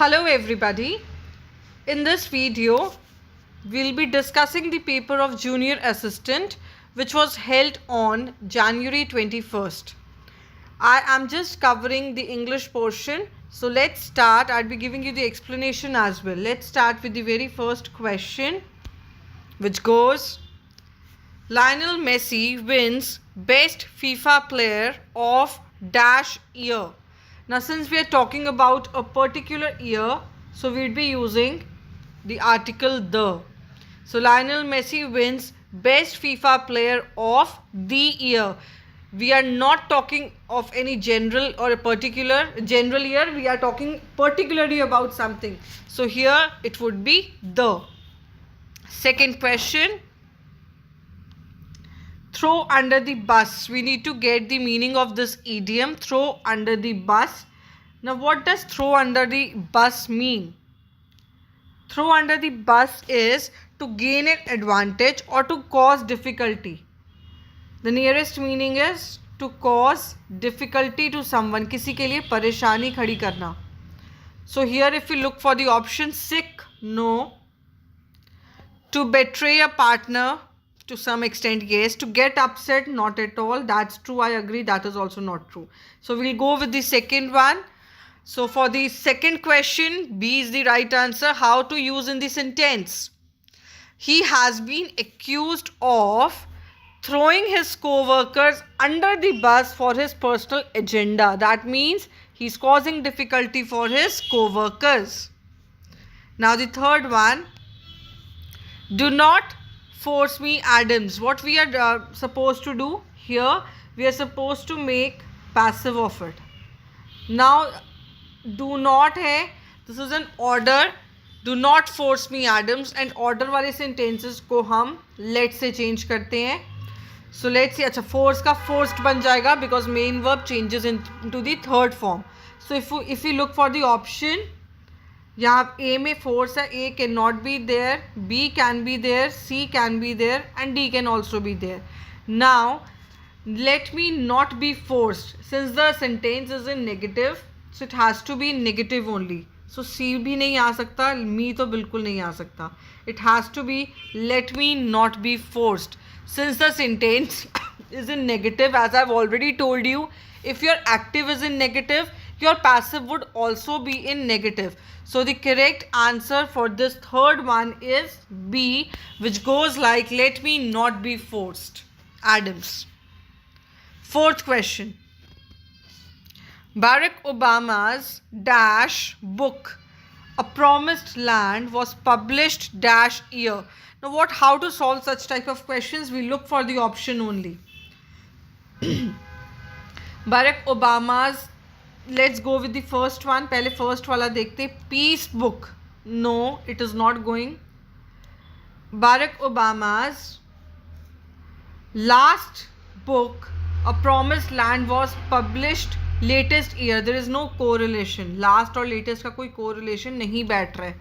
Hello everybody. In this video, we'll be discussing the paper of Junior Assistant which was held on January 21st. I am just covering the English portion. So let's start. I'll be giving you the explanation as well. Let's start with the very first question, which goes, Lionel Messi wins Best FIFA Player of Dash Year. Now since we are talking about a particular year, so we'll be using the article the. So Lionel Messi wins Best FIFA Player of the Year. We are not talking of any general or a particular general year. We are talking particularly about something. So here it would be the. Second question. Throw under the bus. We need to get the meaning of this idiom, throw under the bus. Now what does throw under the bus mean? Throw under the bus is to gain an advantage or to cause difficulty. The nearest meaning is to cause difficulty to someone. किसी के लिए परेशानी खड़ी करना. So here if we look for the option, sick, no. To betray a partner, to some extent, yes. To get upset, not at all. That's true. I agree. That is also not true. So we'll go with the second one. So for the second question, B is the right answer. How to use in the sentence? He has been accused of throwing his co-workers under the bus for his personal agenda. That means he's causing difficulty for his co-workers. Now the third one. Do not force me, Adams. What we are supposed to do here, we are supposed to make passive of it. Now do not hai, this is an order. Do not force me, Adams. And order वाले sentences को हम let से change करते हैं. So let's see. अच्छा, force का forced बन जाएगा because main verb changes into the third form. So if we look for the option, यहाँ A में force है, A cannot be there, B can be there, C can be there and D can also be there. Now let me not be forced. Since the sentence is in negative, so it has to be negative only. So C भी नहीं आ सकता, me तो बिल्कुल नहीं आ सकता. It has to be let me not be forced. Since the sentence is in negative, as I've already told you, if your active is in negative, your passive would also be in negative. So the correct answer for this third one is B, which goes like let me not be forced. Adams. Fourth question. Barack Obama's dash book, A Promised Land, was published dash year. Now how to solve such type of questions? We look for the option only. Barack Obama's, let's go with the first one. पहले first वाला देखते. Peace book. No, it is not going. Barack Obama's last book, A Promised Land, was published latest year. There is no correlation. Last और latest का कोई correlation नहीं बैठ रहा है.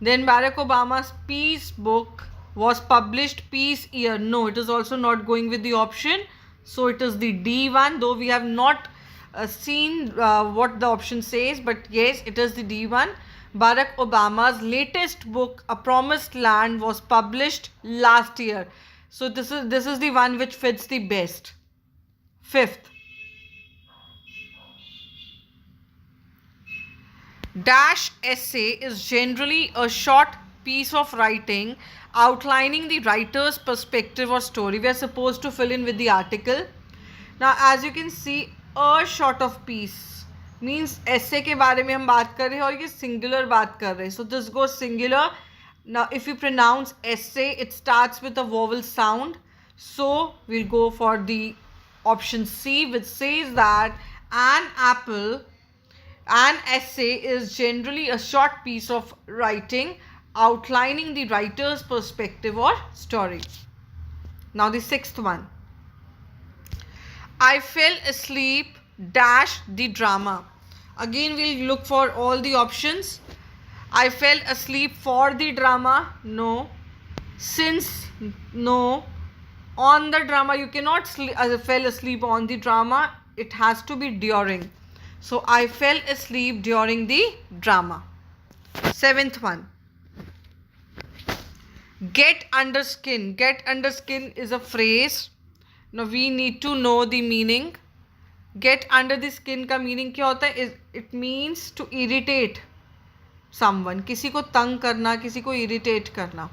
Then Barack Obama's peace book was published peace year. No, it is also not going with the option. So it is the D one, though we have not seen what the option says, but yes, it is the D one. Barack Obama's latest book, A Promised Land, was published last year. So this is the one which fits the best. Fifth. Dash essay is generally a short piece of writing outlining the writer's perspective or story. We are supposed to fill in with the article. Now as you can see, a short of piece means essay के बारे में हम बात कर रहे हैं और ये singular बात कर रहे हैं. So this goes singular. Now if you pronounce essay, it starts with a vowel sound. So we'll go for the option C, which says that an essay is generally a short piece of writing outlining the writer's perspective or story. Now the sixth one. I fell asleep dash the drama. Again we'll look for all the options. I fell asleep for the drama. No. Since, no. On the drama, you cannot fell asleep on the drama. It has to be during. So I fell asleep during the drama. Seventh one. Get under skin. Get under skin is a phrase. Now we need to know the meaning. Get under the skin का meaning क्या होता है? It means to irritate someone. किसी को तंग करना, किसी को irritate करना.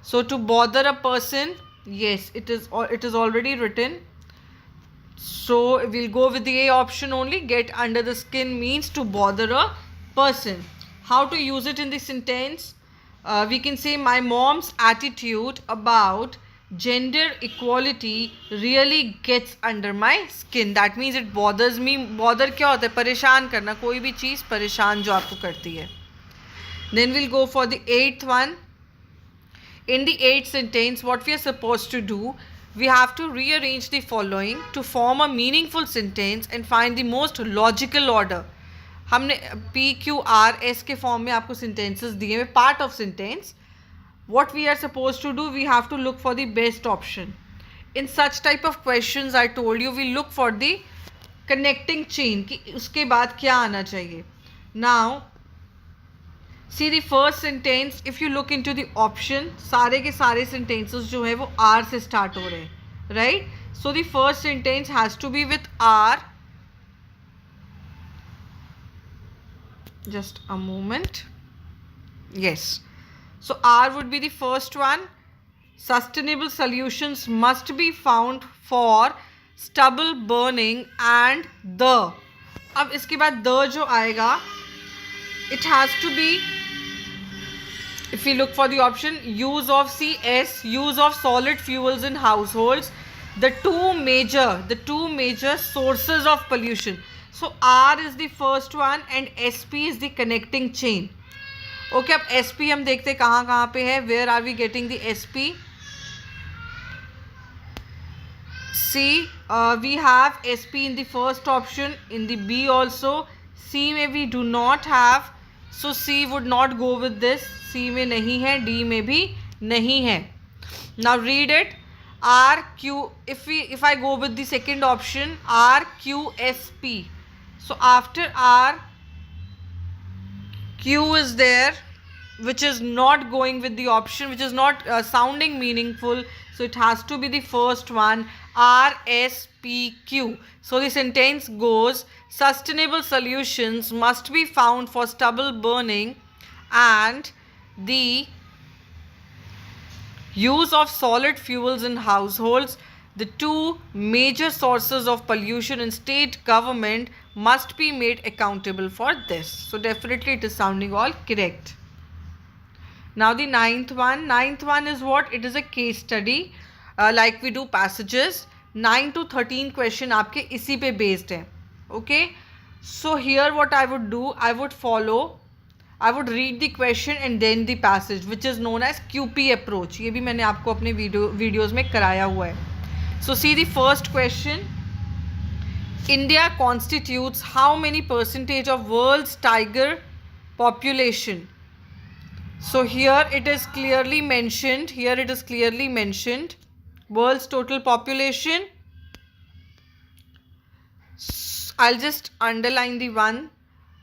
So to bother a person, yes, it is already written. So we'll go with the A option only. Get under the skin means to bother a person. How to use it in the sentence? We can say my mom's attitude about gender equality really gets under my skin. That means it bothers me. Bother क्या होता है? परेशान करना, कोई भी चीज़ परेशान जो आपको करती है. Then we'll go for the eighth one. In the eighth sentence, what we are supposed to do, we have to rearrange the following to form a meaningful sentence and find the most logical order. हमने PQRS के form में आपको sentences दिए हैं, part of sentence. What we are supposed to do, we have to look for the best option. In such type of questions, I told you, we look for the connecting chain कि उसके बाद क्या आना चाहिए. Now, see the first sentence. If you look into the option, सारे के सारे sentences जो है वो R से start हो रहे हैं, right? So the first sentence has to be with R. Just a moment. Yes. So R would be the first one. Sustainable solutions must be found for stubble burning and the. अब इसके बाद the जो आएगा, it has to be, if we look for the option, use of CS, use of solid fuels in households, the two major sources of pollution. So R is the first one and SP is the connecting chain. Okay, अब SP हम देखते हैं कहाँ पे है. Where are we getting the SP? See, we have SP in the first option, in the B also. C में we do not have, so C would not go with this. C में नहीं है, D में भी नहीं है. Now read it. RQ, if I go with the second option, RQSP. So after R, Q is there, which is not going with the option, which is not sounding meaningful. So it has to be the first one, RSPQ. So the sentence goes, sustainable solutions must be found for stubble burning and the use of solid fuels in households, the two major sources of pollution in state government must be made accountable for this. So definitely it is sounding all correct. Now the ninth one is what? It is a case study, like we do passages. 9 to 13 question आपके इसी पे based है. Okay, so here what I would do, I would read the question and then the passage, which is known as QP approach. ये भी मैंने आपको अपने videos में कराया हुआ है. So see the first question. India constitutes how many percentage of world's tiger population? So here it is clearly mentioned. World's total population. I'll just underline the one.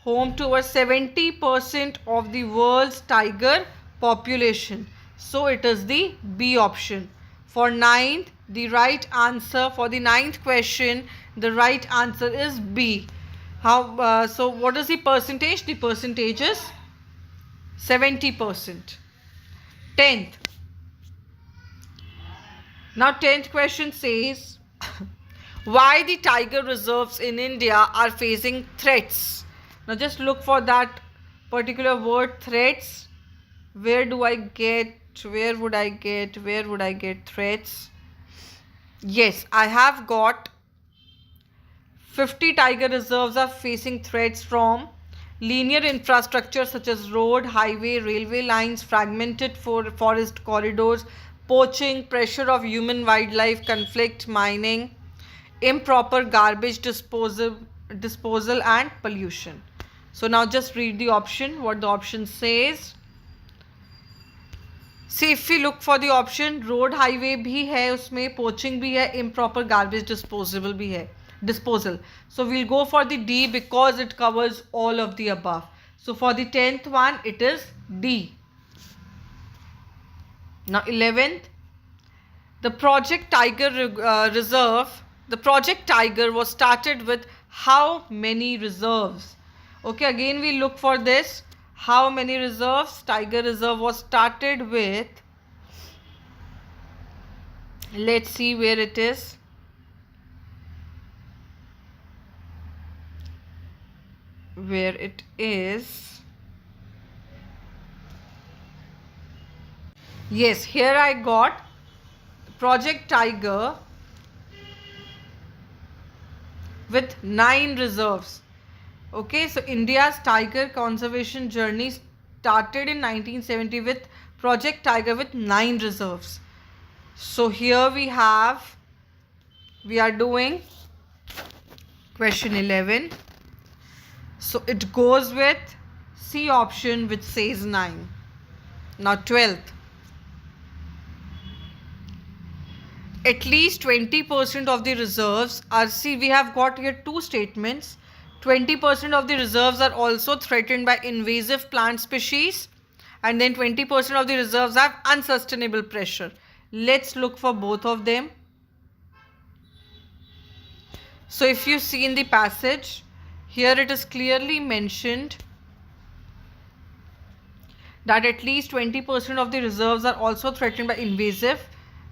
Home to over 70% of the world's tiger population. So it is the B option. For ninth, the right answer for the ninth question, the right answer is B. So what is the percentage? The percentage is 70%. 10th. Now 10th question says, why the tiger reserves in India are facing threats? Now just look for that particular word, threats. Where would I get threats? Yes, I have got 50 tiger reserves are facing threats from linear infrastructure such as road, highway, railway lines, fragmented forest corridors, poaching, pressure of human wildlife conflict, mining, improper garbage disposal and pollution. So now just read the option, what the option says. See, if we look for the option, road, highway भी है उसमें, poaching भी है, improper garbage disposal भी है. So we'll go for the D because it covers all of the above. So for the 10th one, it is D. Now 11th, the Project Tiger Reserve. The Project Tiger was started with how many reserves? Okay, again we look for this. How many reserves? Tiger Reserve was started with. Let's see where it is. Where it is. Yes, here I got Project Tiger with 9 reserves. Okay, so India's tiger conservation journey started in 1970 with Project Tiger with 9 reserves. So here we are doing question 11. So it goes with C option, which says 9. Now 12th. At least 20% of the reserves are, see, we have got here two statements. 20% of the reserves are also threatened by invasive plant species, and then 20% of the reserves have unsustainable pressure. Let's look for both of them. So if you see in the passage, here it is clearly mentioned that at least 20% of the reserves are also threatened by invasive,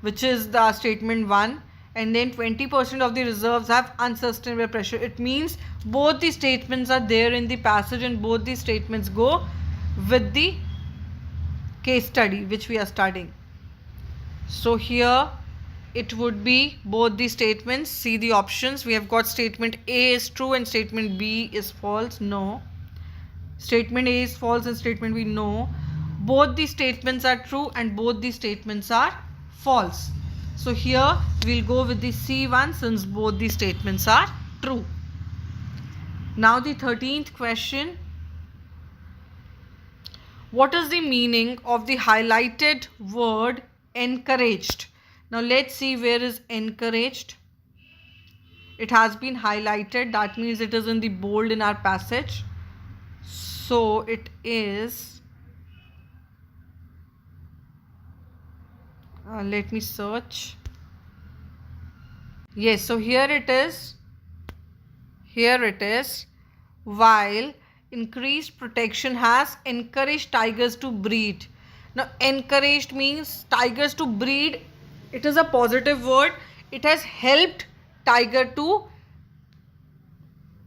which is the statement 1, and then 20% of the reserves have unsustainable pressure. It means both the statements are there in the passage, and both the statements go with the case study which we are studying. So here it would be both the statements. See the options. We have got statement A is true and statement B is false. No. Statement A is false and statement B, no. Both the statements are true and both the statements are false. So here we'll go with the C one since both the statements are true. Now the 13th question. What is the meaning of the highlighted word encouraged? Now let's see where is encouraged. It has been highlighted. That means it is in the bold in our passage. So it is, let me search. Yes, so here it is. Here it is. While increased protection has encouraged tigers to breed. Now encouraged means tigers to breed. It is a positive word. It has helped tiger to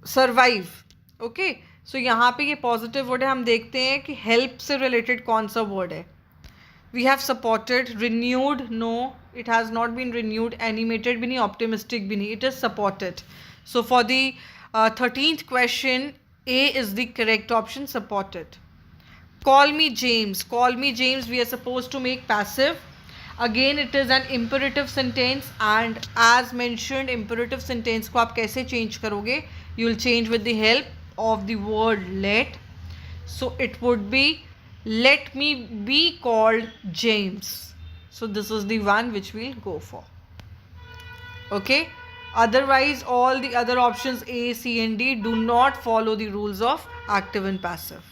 survive. Okay. So यहाँ पे ये positive word है. हम देखते हैं कि help से related कौन सा वर्ड है. We have supported. Renewed, no, it has not been renewed. Animated भी नहीं, ऑप्टिमिस्टिक भी नहीं. It is supported. So for the 13th question, A is the correct option, supported. Call me James. Call me James, we are supposed to make passive. Again it is an imperative sentence, and as mentioned imperative sentence को आप कैसे change करोगे? You will change with the help of the word let. So it would be, let me be called James. So this is the one which we'll go for. Okay. Otherwise all the other options A, C and D do not follow the rules of active and passive.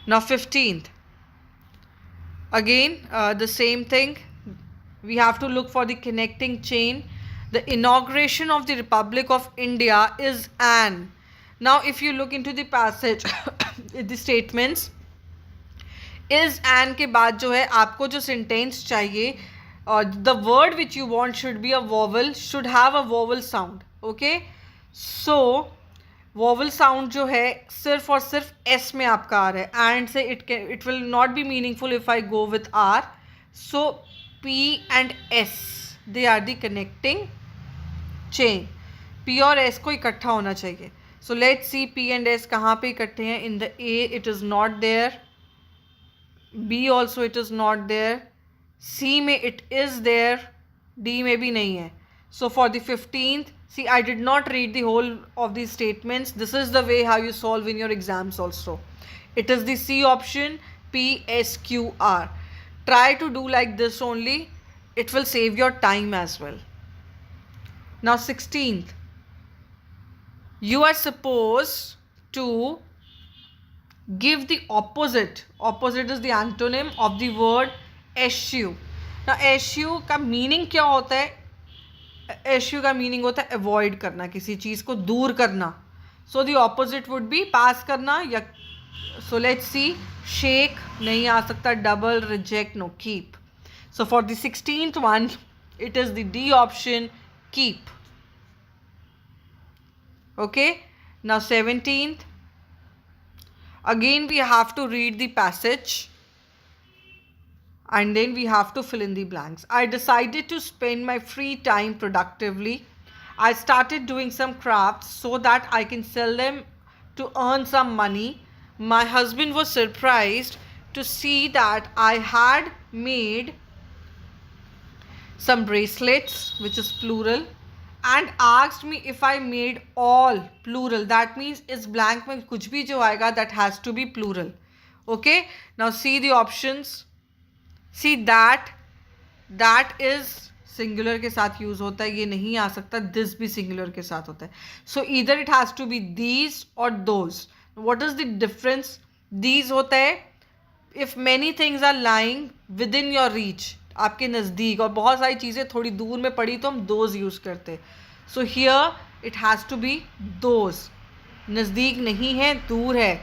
Now 15th. Again the same thing. We have to look for the connecting chain. The inauguration of the Republic of India is an. Now if you look into the passage, the statements, is an के बाद जो है आपको जो sentence चाहिए, the word which you want should be a vowel, should have a vowel sound. Okay, so vowel sound जो है सिर्फ और सिर्फ S में आपका आ रहा है, and से it will not be meaningful if I go with R. So P and S, they are the connecting chain. P और S को इकट्ठा होना चाहिए. So let's see P and S कहाँ पे इकट्ठे हैं. In the A it is not there. B also it is not there. C में it is there. D में भी नहीं है. So for the 15th, see I did not read the whole of these statements. This is the way how you solve in your exams also. It is the C option, P, S, Q, R. Try to do like this only. It will save your time as well. Now 16th. You are supposed to give the opposite. Opposite is the antonym of the word eschew. Now eschew का meaning क्या होता है? Eschew का meaning होता है avoid करना, किसी चीज़ को दूर करना. So the opposite would be pass करना या so let's see, shake नहीं आ सकता, double, reject, no, keep. So for the 16th one, it is the D option, keep. Okay, now 17th. Again we have to read the passage and then we have to fill in the blanks. I decided to spend my free time productively. I started doing some crafts so that I can sell them to earn some money. My husband was surprised to see that I had made some bracelets, which is plural, and asked me if I made all, plural. That means इस blank में कुछ भी जो आएगा that has to be plural. Okay, now see the options. See that is singular के साथ use होता है, ये नहीं आ सकता. This भी singular के साथ होता है. So either it has to be these or those. What is the difference? These होता है if many things are lying within your reach, आपके नज़दीक, और बहुत सारी चीज़ें थोड़ी दूर में पड़ी तो हम those यूज़ करते. So here it has to be those. नज़दीक नहीं है, दूर है.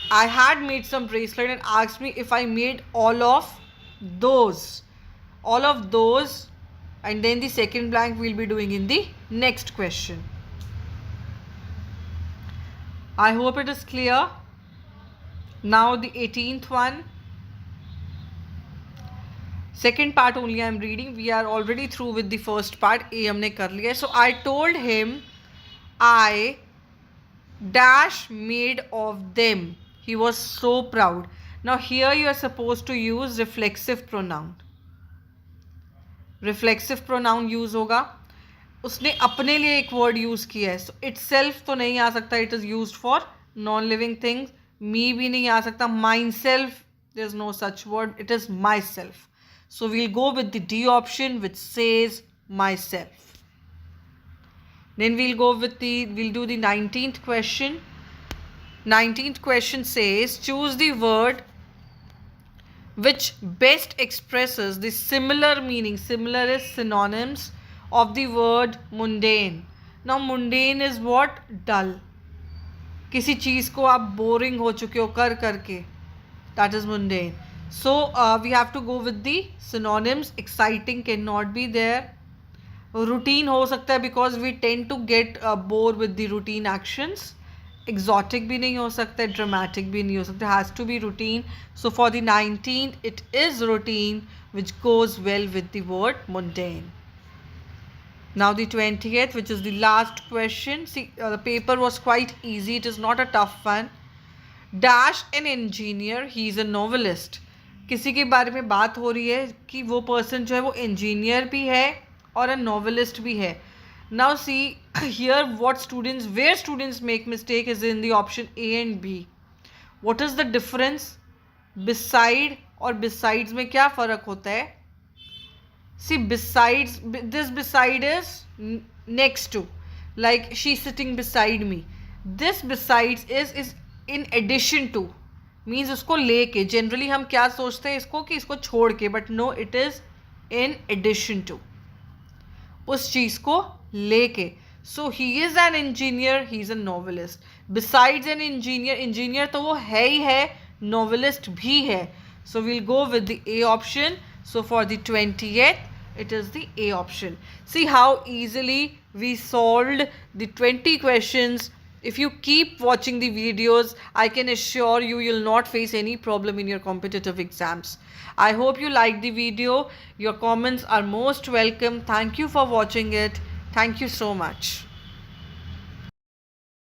I had made some bracelet and asked me if I made all of those. All of those, and then the second blank we'll be doing in the next question. I hope it is clear. Now the 18th one. Second part only I am reading. We are already through with the first part. A हमने कर लिया. So I told him I dash made of them. He was so proud. Now here you are supposed to use reflexive pronoun. Reflexive pronoun use होगा. उसने अपने लिए एक word use किया है. So itself तो नहीं आ सकता. It is used for non-living things. Me भी नहीं आ सकता. Myself, there is no such word. It is myself. So we'll go with the D option, which says myself. Then we'll do the 19th question. 19th question says, choose the word which best expresses the similar meaning. Similar is synonyms of the word mundane. Now mundane is what? Dull. किसी चीज़ को आप boring हो चुके हो कर करके. That is mundane. So we have to go with the synonyms. Exciting cannot be there. Routine हो सकता है because we tend to get bored with the routine actions. Exotic भी नहीं हो सकता, dramatic भी नहीं हो सकता. Has to be routine. So for the 19th, it is routine, which goes well with the word mundane. Now the 20th, which is the last question. See, the paper was quite easy. It is not a tough one. Dash an engineer. He is a novelist. किसी के बारे में बात हो रही है कि वो person जो है वो engineer भी है और a novelist भी है. Now see here where students make mistake is in the option A and B. What is the difference? Beside और besides में क्या फ़र्क होता है? See, besides, this beside is next to, like she's sitting beside me. This besides is in addition to, means उसको लेके. Generally हम क्या सोचते हैं इसको कि इसको छोड़ के, but no, it is in addition to, उस चीज़ को लेके. So he is an engineer, he is a novelist. Besides an engineer, engineer तो वो है ही है, novelist भी है. So we'll go with the A option. So for the 20th, it is the A option. See how easily we solved the 20 questions. If you keep watching the videos, I can assure you you'll not face any problem in your competitive exams. I hope you liked the video. Your comments are most welcome. Thank you for watching it. Thank you so much.